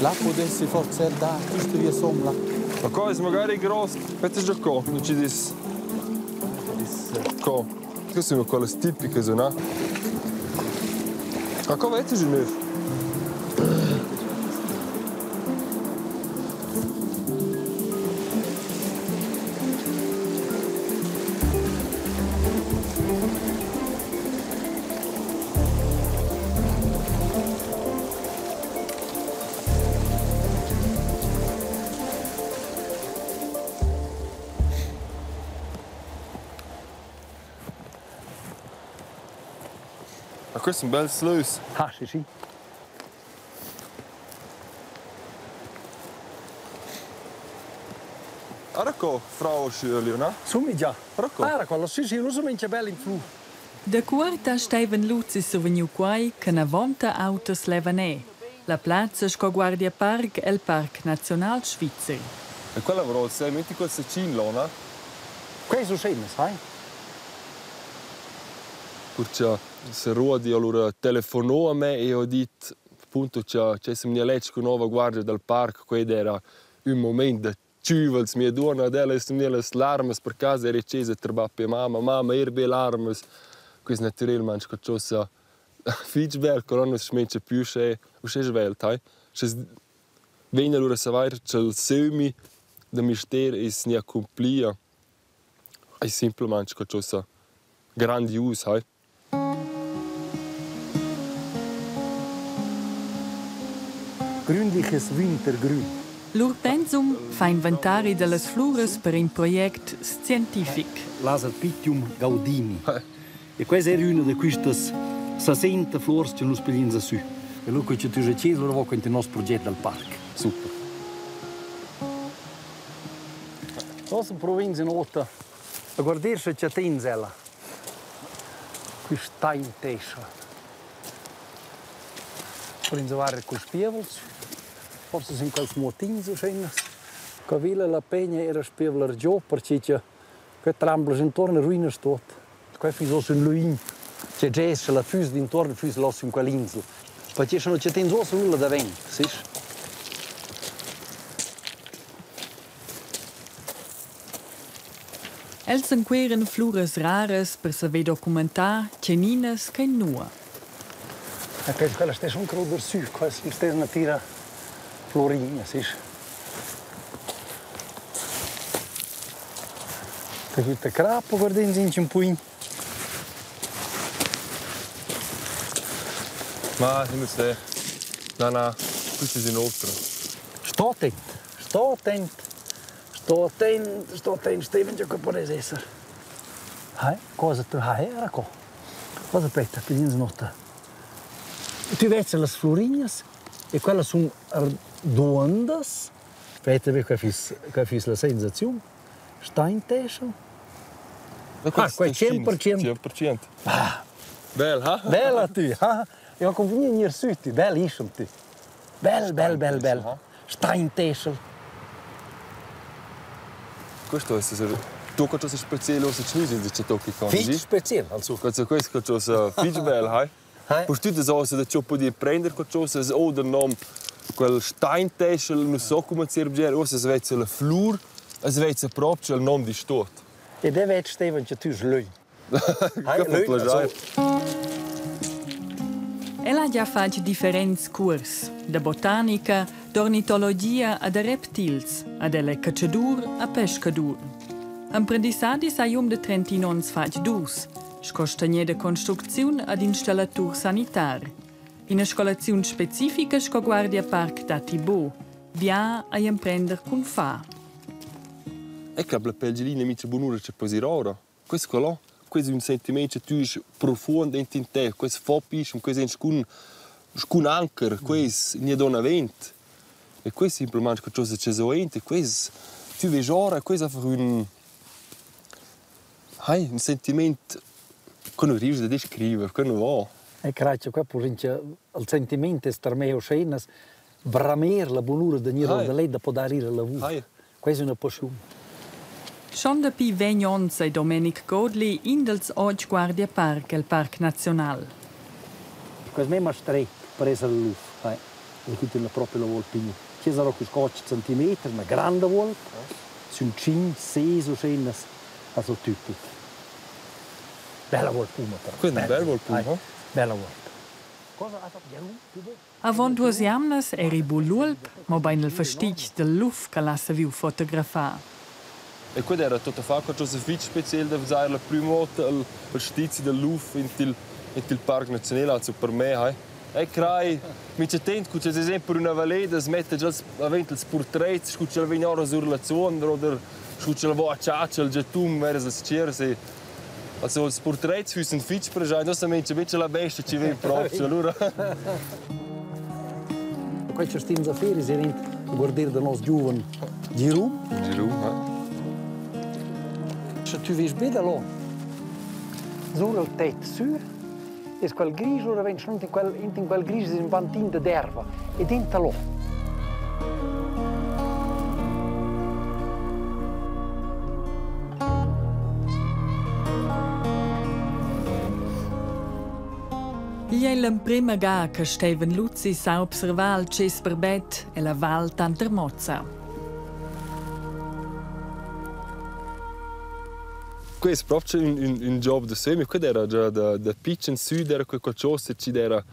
Là potessi forse da questo via somla. Ma cosa magari grosso, aspetta già qua, non ci dis. Qua. Queste sono quelle tipiche, no? Ma come è giù nel? Ma questo è un bel sluice. Ah, sì. Ora qua, Frau Schürli, no? Sumi già. Ora qua. Ah, quello sì, lo so mince bello in flu. Da quarta Steven Luzzi sovveniu quai che na vonta autos levanè. La piazza sco Guardia Park è il Park Nazional Svizzer. E quella avrò il 6 metti quel secin là, no? Questo scende, sai? Perché se Rudi allora telefonò a me e ho detto appunto che se mi legge con nuova guardia del parco, quello era un momento di civils, mia donna della e mi le larme per casa era accesa tra per mamma erbe larme. Questo naturalmente che cosa fich bel che non si mette più se svelt, hai. Se viene allora saper che il semi del mistero è ne accomplia. È semplicemente che cosa grandioso, hai. Grünliches Wintergrün. L'Urpensum fa inventari delle flores per un progetto scientifico. Laser Pitium Gaudini. E questa è una di queste 60 flores che noi spediamo su. E lui che tu hai acceso ora con il nostro progetto del parco. Super. Questa provincia nota. A guardarsi c'è Tenzella. Questa in testa. Prinzavare con i spievels. Forse sono qualche motin so scene. Cavilla la pegna era spieveler giù perché che trambla intorno a ruine stot. Qua fi so un luin. C'è gessa la fus d'intorno fus los in quell'insel. Perché sono c'è tenzo nulla da vent, sì. Els enqueren flores rares per saber documentar ceninas che nua. E penso quella stessa un crodo su, quella stessa una tira florina, sì. Questa crappa, guardate un po'. Ma non sei. No, questo è un altro. Sto attento, Steven, che può essere. Cosa tu hai? Era qua. Cosa aspetta, per dire notte. Tu vedi le florinhas e quelle sono redondas. Aspetta, che fai la sensazione. Sta in testa. Qua è 100%. 100%. Bella, Bella tu, io conviene in tutti, bellissimo tu. Bel. Sta in testa. Questo è tu che sei speciale o se ci sono che tocchi con Fitch speciale, also. Questo che è fitch bel, hai. Per tutte le cose che puoi prendere qualcosa o del nome quel Steintesel, non so come si dice, o se sveglia la flur, o sveglia proprio il nome di stot. E deve essere Steven che tu sei Che piacere. Ella ha già fatto differenti corsi, da botanica, d'ornitologia a da reptils, a delle cacciadur a pescadur. Apprendissati sai de 30 ans fatto dus, scostagné de construzione ad installatur sanitar. In scolazione specifica sco Guardia Park da Tibò, via a imprender con fa. E che la pelgelina mi c'è buonura c'è così rara. Questo là, questo è un sentimento che tu hai profondo in te, questo fa pisce, questo è un anchor, questo non è donavento. E questo è semplicemente qualcosa che c'è sovente, questo tu vedi ora, questo è un sentimento che non riesci a descrivere, che non va. E grazie qua per il sentimento estremeo scenas, bramer la buonura di nero da lei da poter arrivare al lavoro. Questa è una passione. Schon da pi 20 ans sei Domenic Godli in dels oggi Guardia Park, il Park Nazional. Questo è stretto per essere luff. e qui la propria volpe. Che sarà con 4 cm, una grande volpe, sono 5, 6 o 6, also tipico. Bella volpe, però. Questa è una bella volpe, Bella volpe. Cosa ha fatto? Avant 2 jamnas eri bullulp, ma bein il fastig del luf che lassa viu fotografar. E questo era tutto fatto, cosa fitch speciale da fare la prima volta il stizio del Luf in il Parco Nazionale, also per me, e crai, mi c'è tempo, c'è sempre una valeda, smette già avente il portrait, c'è la vignora sur la zona, o c'è la voce ciaccia, il getum, verso le scerse. Also il portrait für un fitch presente, non solamente invece la bestia ci vede proprio, allora. Questi stiamo a fare, si a guardare del nostro giovane Giroud. Giroud, Se tu vedi bene là, solo il tetto su, e quel grigio, ora vengono in quel grigio un bantin d'erba, e dentro là. Gli è la prima gara che Steven Luzzi sa osservare il Cesperbet e la Val Tantermozza. Questo è proprio un job da semi, questo era già da piccolo in sud, era qualcosa che era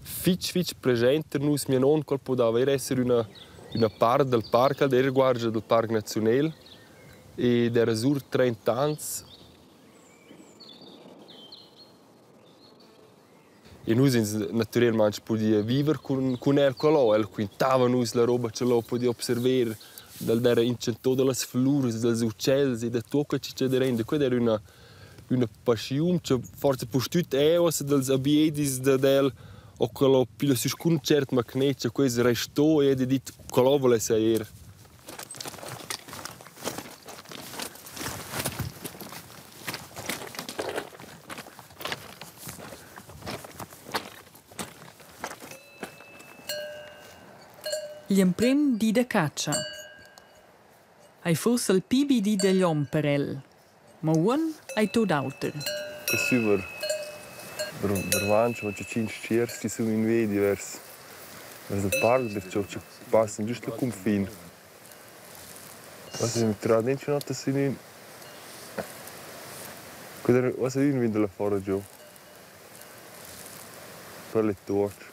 fitch presente, noi mio nonno poteva essere una parte del parco, del riguardo del Parco Nazionale, ed era sur 30 anni. E noi naturalmente potevamo vivere con Ercolo, e quintavamo la roba che lo potevamo osservare. Dal incento delle flore, degli uccelli, da tutto che ci rende. Questa era una passione che forse per tutti degli abieti del o quello più su un certo magneto, questo restò e detto che lo vuole essere. Gli imprim di da caccia. Hai forse il PBD degli omperel, ma un hai tot auter. È super. Vervanci, ma c'è 5 cerchi sono in vedi verso il parco, perciò ci passano giusto il confine. Ma se mi trovo dentro una in cosa è in la fuori giù? Per le torce.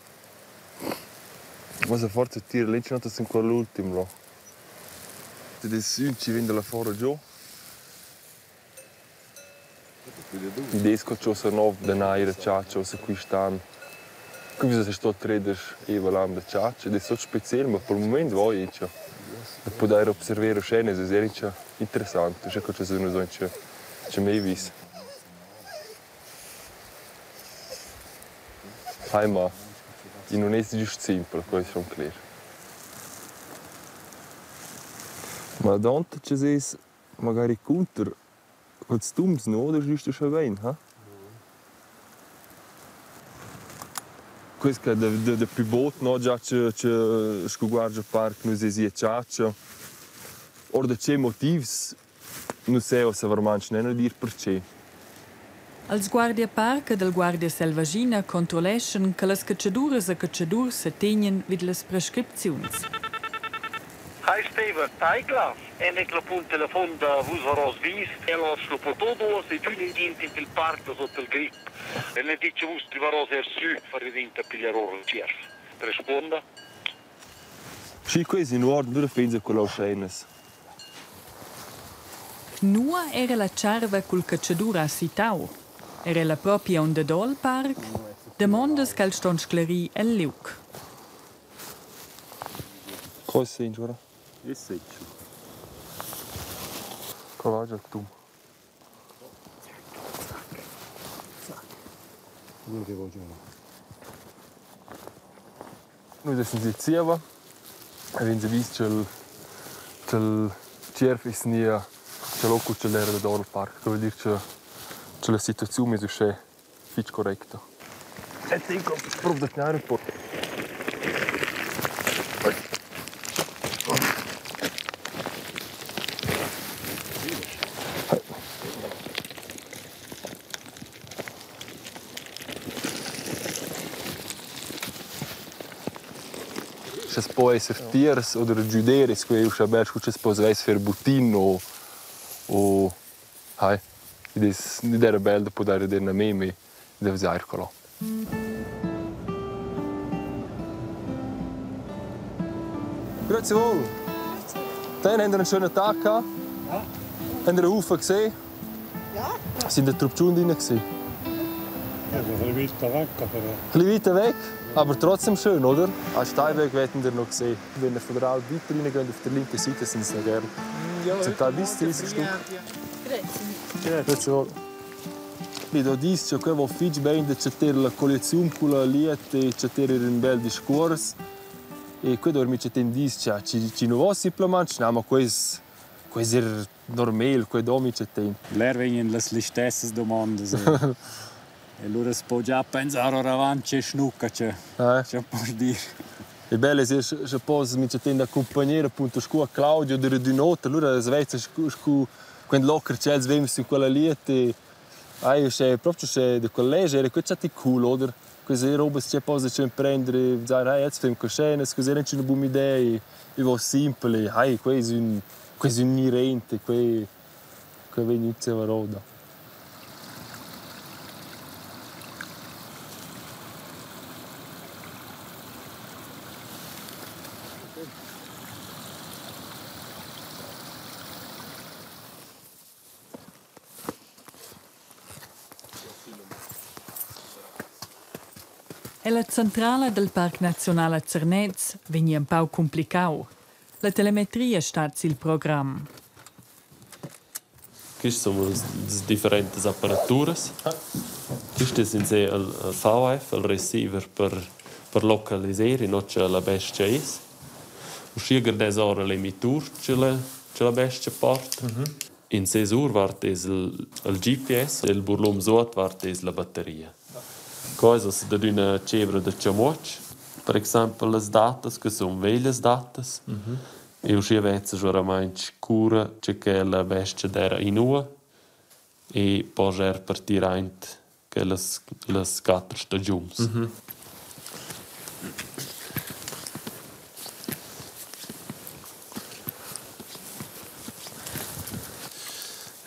Ma se forse tira dentro una in quell'ultimo. Adesso ci vende la fuori giù. I desco sono denaro ciaccio se qui stanno. Qui si sto trader e valam da ciaccio, ed è so speciale, ma per il momento vuoi ciò. Da poter osservare scene, è interessante, c'è che ci sono c'è mai visto. Ma non è giusto semplice, questo è chiaro. Ma dante c'è magari contro quels Tums no, das ist schon bene, ha? Questo è da più bot, no, già c'è scuguargia park, non si è ciaccia. Ora da c'è motivi, non so se veramente non dire perché. Als Guardia Park del Guardia Selvagina controllescono che le cacciaduras e cacciadurs se tengono vid le prescrizioni. Hi Steven, Teigla. En ik loop een telefoon da Vuzoros Vis. En als je op todo, se tu ne dient in il parco sotto il grip. E ne dice vostri varos su, fare dinte a pigliare il cerf. Risponda? Sì, questo in ordine, dove pensa con le scenes? Nua era la ciarva col cacciadura a Sitau. Era la propria onda dol park. De mondes cal ston scleri el liuk. Cosa senti ora? E seccio. Cosa è tu? Non che voglio. Noi siamo in Zieva. Abbiamo visto che il cerf è il loco che era del parco. Che vuol dire che la situazione è corretta. E tengo proprio da tenere un po'. se può essere tiers o giuderis, che io saber che se può essere butin o hai. Ed era bello da poter vedere una meme da Zaircolo. Grazie wohl. Dann haben wir einen schönen Tag gehabt. Ja. Haben wir einen Haufen gesehen? Ja. Sind die Truppschuhen drin? Ja, ein bisschen weiter weg, aber... Ein bisschen weiter weg, aber trotzdem schön, oder? Einen Steinweg hätten wir noch gesehen. Wenn wir von der Alp weiter reingehen, auf der linken Seite, sind es noch gerne. Ja, zum Teil bis 30 Stück. Grazie wohl. Vedo dice che avevo fatto bene c'è la collezione con la liete, c'è un bel discorso. E qui dormi c'è dice ci non simplemente, ma questo è normale, qui dormi c'è tempo. Lei vengono le stesse domande. E allora si può già pensare avanti e snucca, c'è può dire. E bello se posso mi c'è da accompagnare appunto a Claudio di notte, allora Svezia quando locker c'è il svem su quella liete. C'è proprio di collegio, era questo è cool, oder? Queste robe c'è posso prendere, dire, jetzt film coscena, scusa, non c'è una buona idea, e va semplice, questo è un nirente, questo è inizia la roda. E la centrala del Parc Nazionale Zernez venia un po' complicato. La telemetria sta sul programma. Queste sono le differenti apparaturas. Queste sono il VHF, il receiver per localizzare la bestia. Uscire da ora l'emitur che la bestia porta. In 6 ore vart il GPS e il burlum sot vart la batteria. Coisas da una cebra de chamoch, per esempio le datas che sono vecchie datas. E uscire vezza gioramente cura che la bestia era in ua e poi partire anche che le 4 stagioni.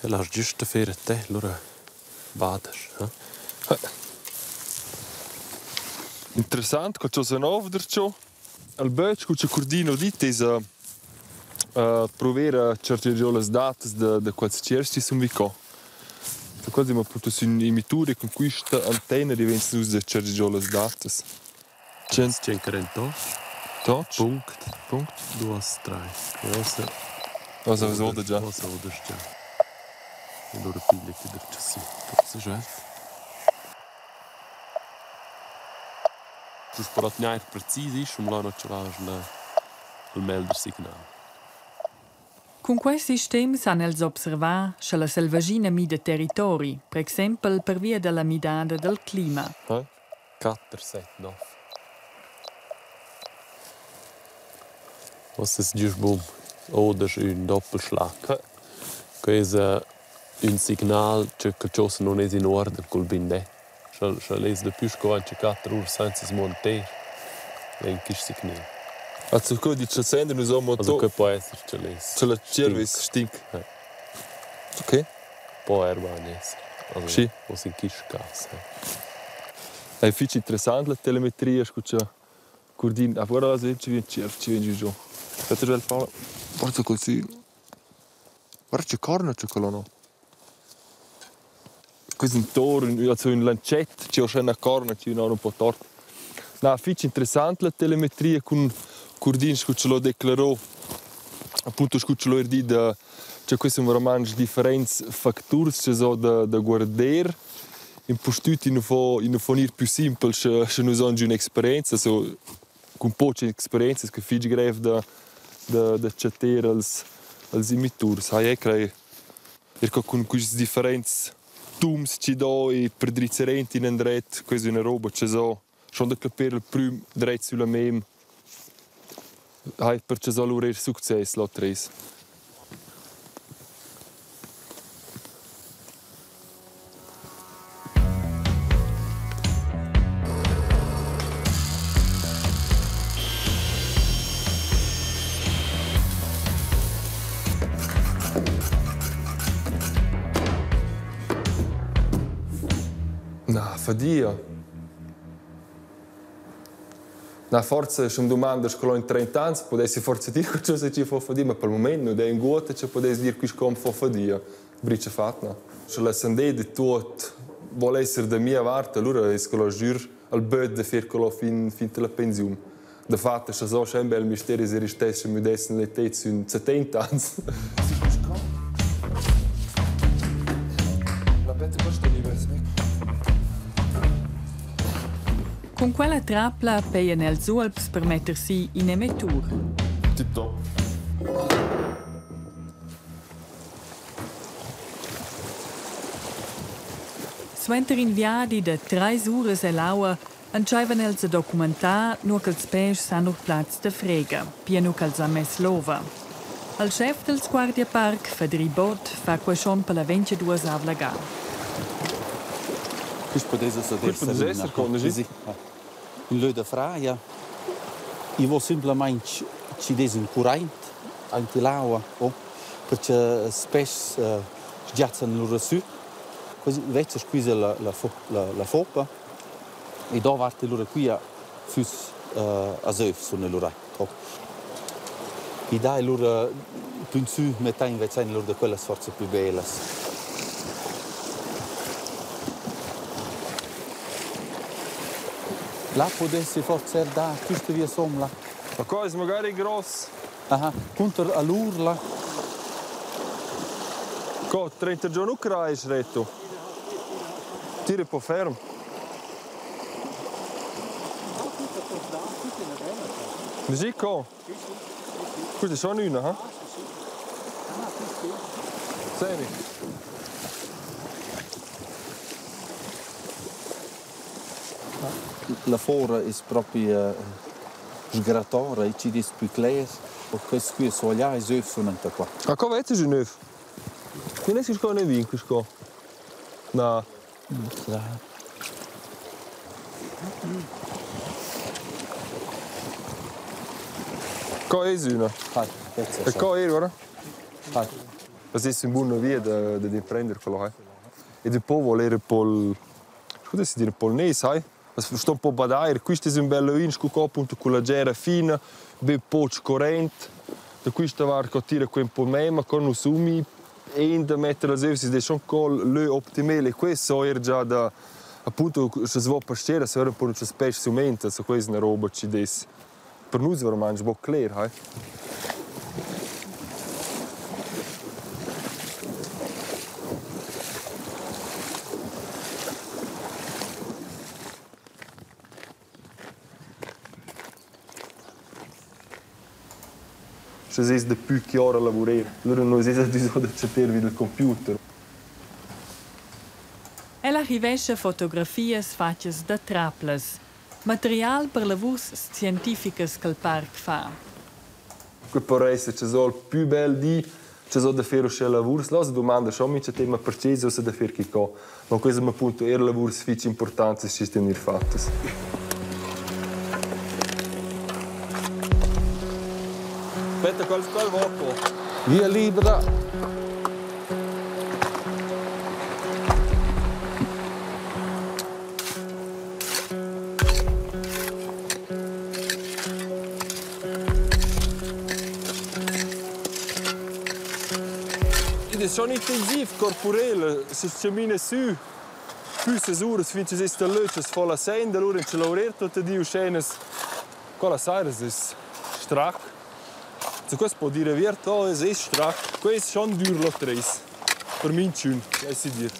E la giusta fare te, allora vaders. Interessant, che c'è un nuovo dercio. Al böc che c'è cordino dit è provare a cercare le date di quali cerci sono vicò. Da quasi abbiamo avuto un'emitura con questa antenna di vengono usate a cercare le date. C'è 40. Touch. Punkt. 2, 3. Cosa vedo già? Cosa vedo già. Allora piglia che dercio sì. Cosa c'è? Se però non è preciso, non c'è il melder signale. Con questo sistema sanno osservare se la selvagina mide territori, per esempio per via della midada del clima. 4, 7, 9. Was ist just boom? Oder un Doppelschlag. Questo è un segnale che cosa non è in ordine col bindè. Se lesi più scovanti 4 ore senza montare, è un signale. Also gut, die Sender nur so Also che può essere ce lesi. Ce la cervis stink. Ok. Può essere. Also, sì. O si chisch gas. È fici interessante la telemetria, scusa. Cordin, a guarda la ci viene giù. Aspetta già il palo. Forza così. Guarda c'è corna c'è quello no. Questo è un toro, also un lancetto, c'è una corna, c'è un po' torto. No, fici interessante la telemetria con Cordin ce lo declarò, appunto ce lo di c'è questo veramente differenti fattori che so da guardare, in postuti non fa più semplice se non hanno un'esperienza, so con poche esperienze che figi greve da chattare als imitur, sai che con questi differenti tools ci do e per drizzerenti in andret, questa è una roba che so, schon da capire il primo dretto sulla meme. Perché sono loro successo la 3. No, fadia. No, forse se mi domanda se in 30 anni potessi forse dire che cosa ci fa fadia, ma per il momento non è in gota che potessi dire che come fa fadia. Brice fatto. Se la sende di tutto vuole essere da mia parte, allora è che lo giuro al bed di fare fin alla pensione. De fatto, se so sempre il mistero se ristesse mi desse le tezze in 70 anni. Con quella trappola peiano els ulps per mettersi in emettur. Tip-top. Suenter in viadi de 3 ures e l'aua, entscheivan els a documentar nur che els peix s'han ur plats de frega, pieno che els ha mess l'ova. Il chef dels Guardia Park, Federic Bott, fa question per la 22 avlagar. Questo potesse essere come dici? In lui da fraia. Io voglio semplicemente ci desi un currente anche l'acqua, perché spesso sgiazzano loro su. Così invece squisa la foppa e dopo parte loro qui a fus a zöf sono loro. E dai loro più su metà invece loro da quelle forze più belle. Là potesse forse da questa via somla. Ma cosa magari grosso? Ah, contro all'urla. Co 30 giorni hai retto. Tira un po' fermo. Dici co? Questa è solo una, eh? Senti. La fora è proprio sgratore, e ci dice più chiaro, questo qui è sogliato e zöf sono qua. Ma come vedi se neuf? Non è che sco ne vinco sco. No. Co è una? E co è ora? Das ist eine buona via di prendere quello, E dopo volere pol Scusa si dire polnese, sai? Sto un po' badaire, questo è un bello insco appunto con la gera fina, ben poco corrente. Da questo var che tira un po' meno, con un sumi e da mettere le si sono col le ottimale. Questo è già da appunto se si va per stare, se un po' non c'è specie sumenta, se questa è una roba ci des. Per noi è veramente un po' chiaro, Se si è più chiaro a lavorare, allora non si è bisogno di accettare il computer. Ella rivesce fotografie fatte da trappolas, material per lavori scientifici che il parco fa. Che può essere che sono più belli di che sono da fare quei lavori. La domanda è se c'è tema preciso o se da fare che cosa. Ma questo è appunto il lavoro più importante che si è fatto. Aspetta, qual voco? Via libera. È schon intensiv corporell, se ci cammina su, più ore finché si sta lì, si fa la senda, allora in lavorare tutte le scene, con la sera è strac. Se questo può dire vero, è strac, questo è schon duro lo tres, per me schön, è si dire.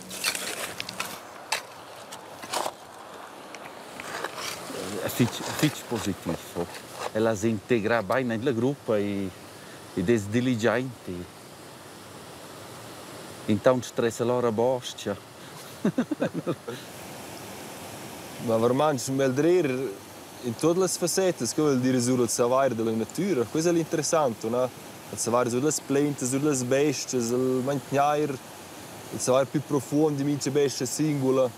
È fitch positivo, e la si integra bene nel gruppo e è diligente. Intanto stressa l'ora boscia. Ma veramente un bel dire in tutte le facette, che vuol dire sul savare della natura. Questo è l'interessante, no? Il savare sulle piante, sulle bestie, sul mangiare, il savare più profondo di mince bestie singole.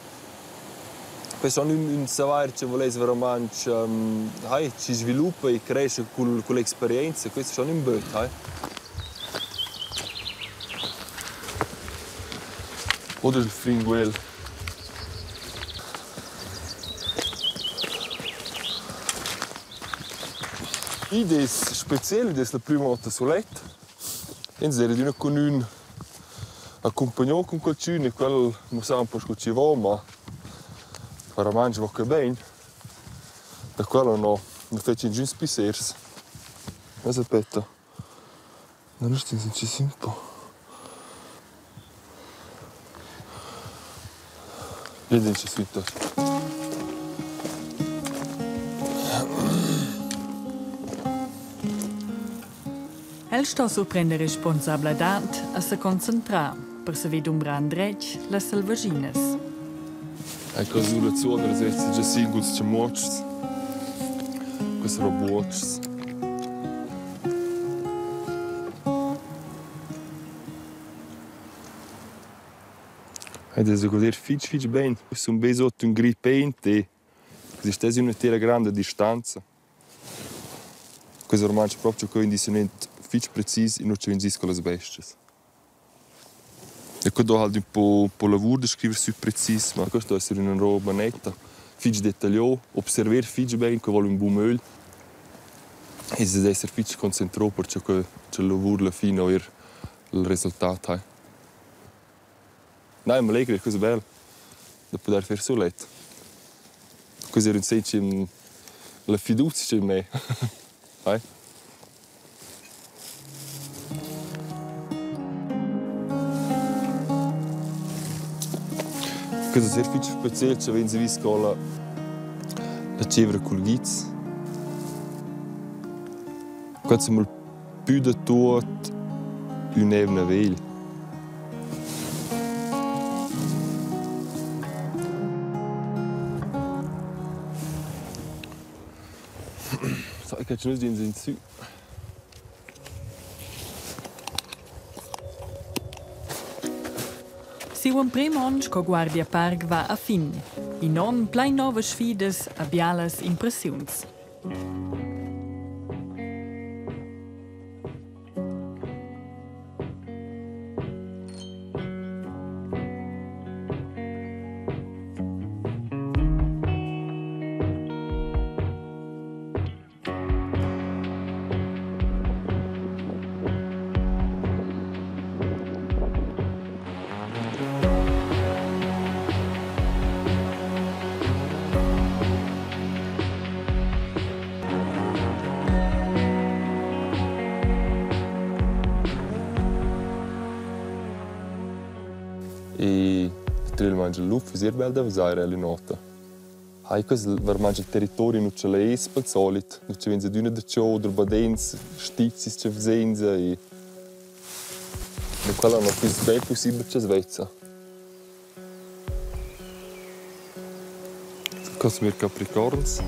Questo è un savare che vuole veramente si sviluppa e cresce con l'esperienza. Questo è un bel. Oder il fringuel. Idee speciale, das la prima volta solet. E era di una con un accompagnato con qualcuno e quello non sa un po' che va, ma per mangiare va che bene. Da quello no, non faccio giù spisers. Ma aspetta. Non sto in un po'. Vediamo se subito. El sto surprende responsabilitat a se concentrar per se ved umbran dretg las selvaginas. Ecco, sulla zona le svezze già singoli c'è mochs. Questo è robots. Ed è goder fitch bene. Sono ben sotto un gripente. Questa è una terra grande distanza. Questo ormai è proprio condizionamento fitch preciso e non c'è con le bestie. E quando ho un po' lavoro di scrivere su preciso, ma questo è una roba netta, fitch dettagliata, osservare fitch bene che vuole un buon meglio. E se deve essere fitch concentrato perché c'è il lavoro alla fine o il risultato. No, ma lei crede che è bello da poter fare soletto. Questo è un segno la fiducia in me. Questo è molto speciale, se venite visto con la cevra col ghizzo. Questo è più di tutto un'evna veglia. Sai che ci sono in su. Si un primo anno che Guardia Park va a fin, i non plein nuove sfides a bialas impressioni. E il mangia luff, è bello da usare alle notte. Questo è il territorio non c'è le espel solito, non c'è venza d'una da ciò, der badens, stizzi c'è venza e quello non è più bello possibile c'è Svezia. Questo è Capricorns.